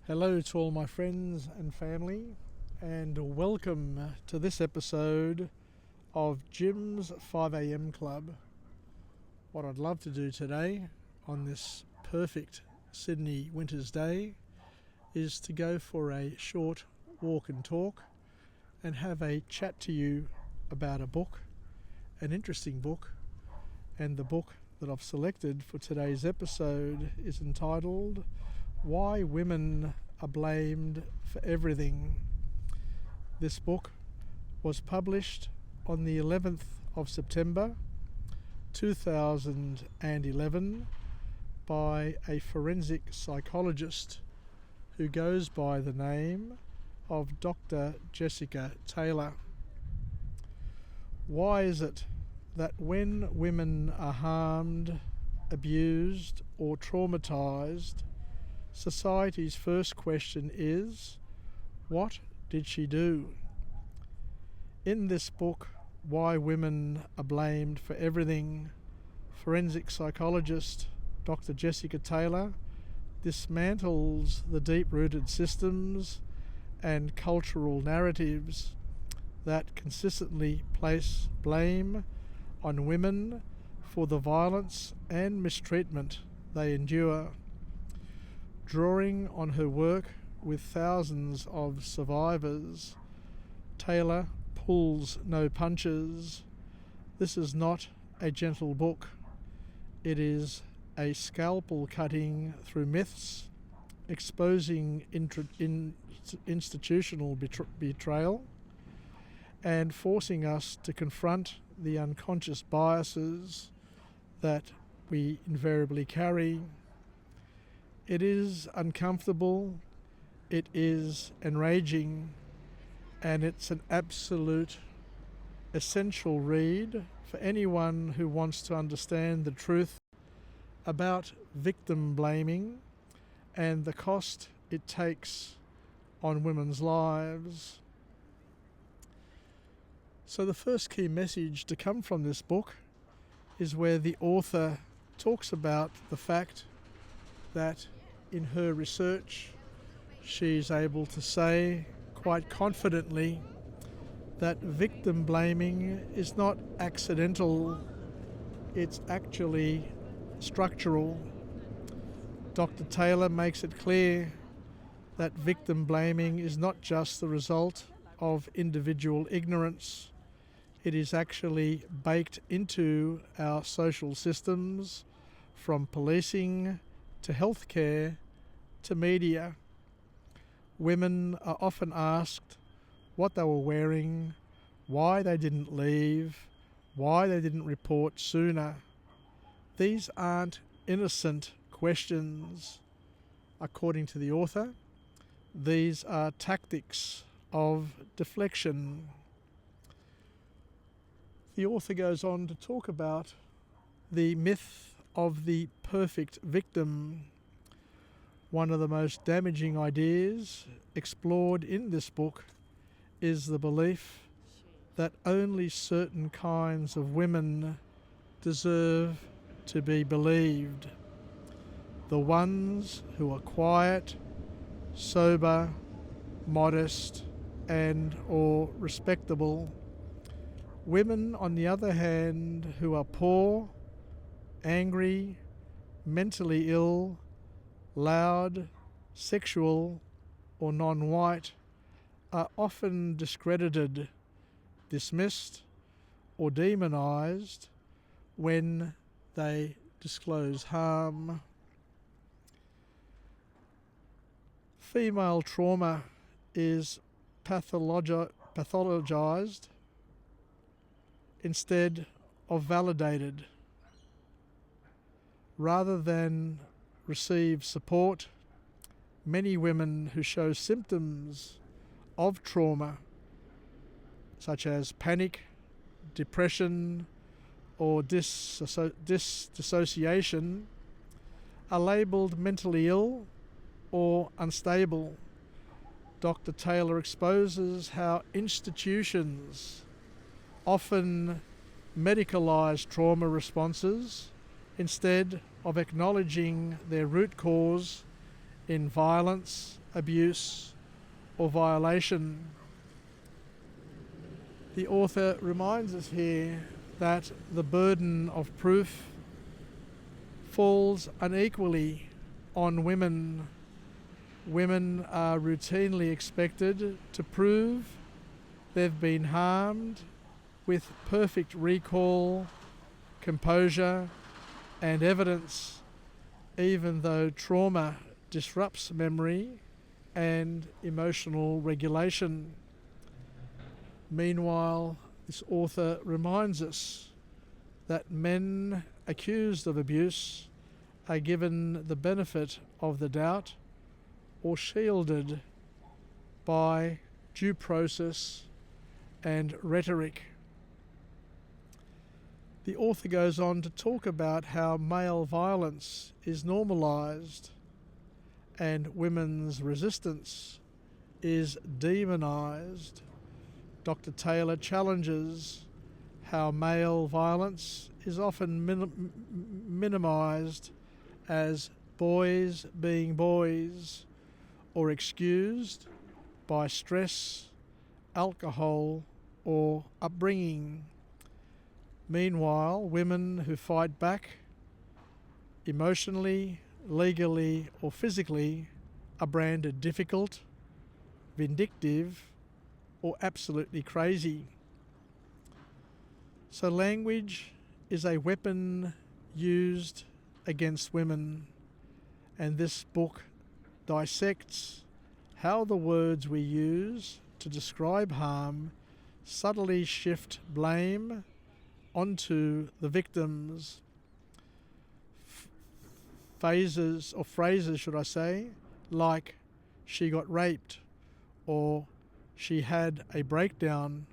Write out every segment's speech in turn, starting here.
Hello to all my friends and family, and welcome to this episode of Jim's 5am Club. What I'd love to do today on this perfect Sydney winter's day is to go for a short walk and talk and have a chat to you about a book, an interesting book, and the book that I've selected for today's episode is entitled Why Women Are Blamed for Everything. This book was published on the 11th of September 2011 by a forensic psychologist who goes by the name of Dr. Jessica Taylor. Why is it that when women are harmed, abused, or traumatized, society's first question is, what did she do? In this book, Why Women Are Blamed for Everything, forensic psychologist Dr. Jessica Taylor dismantles the deep-rooted systems and cultural narratives that consistently place blame on women for the violence and mistreatment they endure. Drawing on her work with thousands of survivors, Taylor pulls no punches. This is not a gentle book. It is a scalpel cutting through myths, exposing institutional betrayal, and forcing us to confront the unconscious biases that we invariably carry. It is uncomfortable, it is enraging, and it's an absolute essential read for anyone who wants to understand the truth about victim blaming and the cost it takes on women's lives. So the first key message to come from this book is where the author talks about the fact that in her research she's able to say quite confidently that victim blaming is not accidental, it's actually structural. Dr. Taylor makes it clear that victim blaming is not just the result of individual ignorance. It is actually baked into our social systems, from policing to healthcare to media. Women are often asked what they were wearing, why they didn't leave, why they didn't report sooner. These aren't innocent questions. According to the author, these are tactics of deflection. The author goes on to talk about the myth of the perfect victim. One of the most damaging ideas explored in this book is the belief that only certain kinds of women deserve to be believed. The ones who are quiet, sober, modest, and or respectable. Women, on the other hand, who are poor, angry, mentally ill, loud, sexual, or non-white, are often discredited, dismissed, or demonized when they disclose harm. Female trauma is pathologized instead of validated. Rather than receive support, many women who show symptoms of trauma, such as panic, depression, or dissociation, are labelled mentally ill or unstable. Dr. Taylor exposes how institutions often medicalise trauma responses instead of acknowledging their root cause in violence abuse, or violation. The author reminds us here that the burden of proof falls unequally on women. Women are routinely expected to prove they've been harmed with perfect recall, composure, and evidence, even though trauma disrupts memory and emotional regulation. Meanwhile, this author reminds us that men accused of abuse are given the benefit of the doubt or shielded by due process and rhetoric. The author goes on to talk about how male violence is normalised and women's resistance is demonised. Dr. Taylor challenges how male violence is often minimised as boys being boys, or excused by stress, alcohol, or upbringing. Meanwhile, women who fight back emotionally, legally, or physically are branded difficult, vindictive, or absolutely crazy. So language is a weapon used against women, and this book dissects how the words we use to describe harm subtly shift blame onto the victims. Phrases like "she got raped" or "she had a breakdown"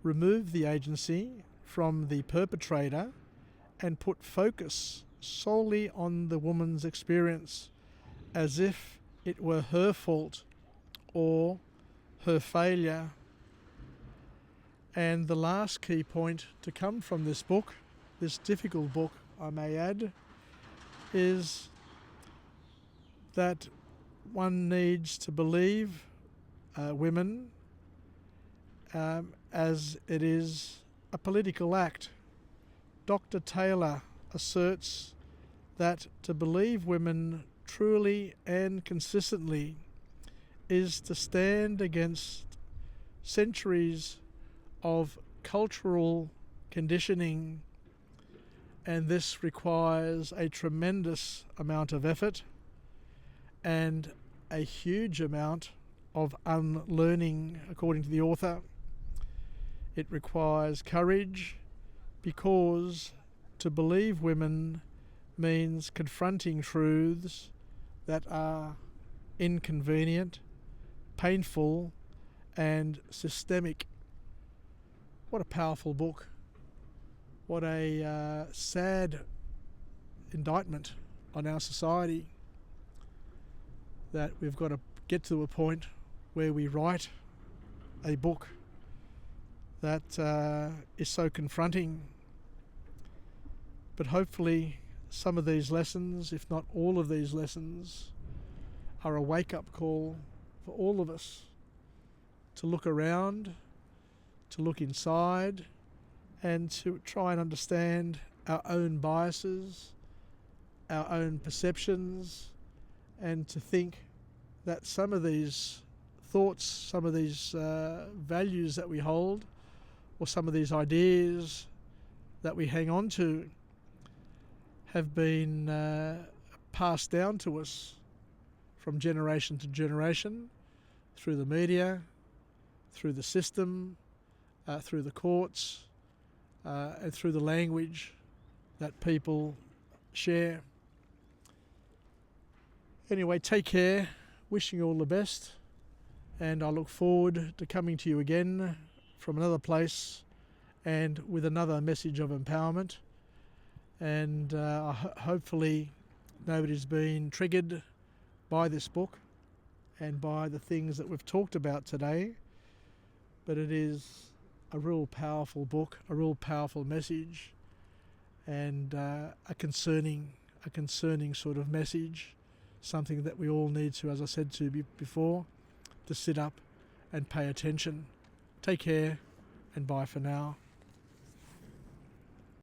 remove the agency from the perpetrator and put focus solely on the woman's experience, as if it were her fault or her failure. And the last key point to come from this book, this difficult book I may add, is that one needs to believe women as it is a political act. Dr. Taylor asserts that to believe women truly and consistently is to stand against centuries of cultural conditioning, and this requires a tremendous amount of effort and a huge amount of unlearning, according to the author. It requires courage, because to believe women means confronting truths that are inconvenient, painful, and systemic. What a powerful book. What a sad indictment on our society that we've got to get to a point where we write a book that is so confronting. But hopefully some of these lessons, if not all of these lessons, are a wake-up call for all of us to look around, to look inside, and to try and understand our own biases, our own perceptions, and to think that some of these thoughts, some of these values that we hold, or some of these ideas that we hang on to, have been passed down to us from generation to generation through the media, through the system, through the courts, and through the language that people share. Anyway, take care, wishing you all the best, and I look forward to coming to you again from another place and with another message of empowerment. And hopefully nobody's been triggered by this book and by the things that we've talked about today, but it is a real powerful book, a real powerful message, and a concerning sort of message something that we all need to, as I said to you before, to sit up and pay attention. Take care and bye for now.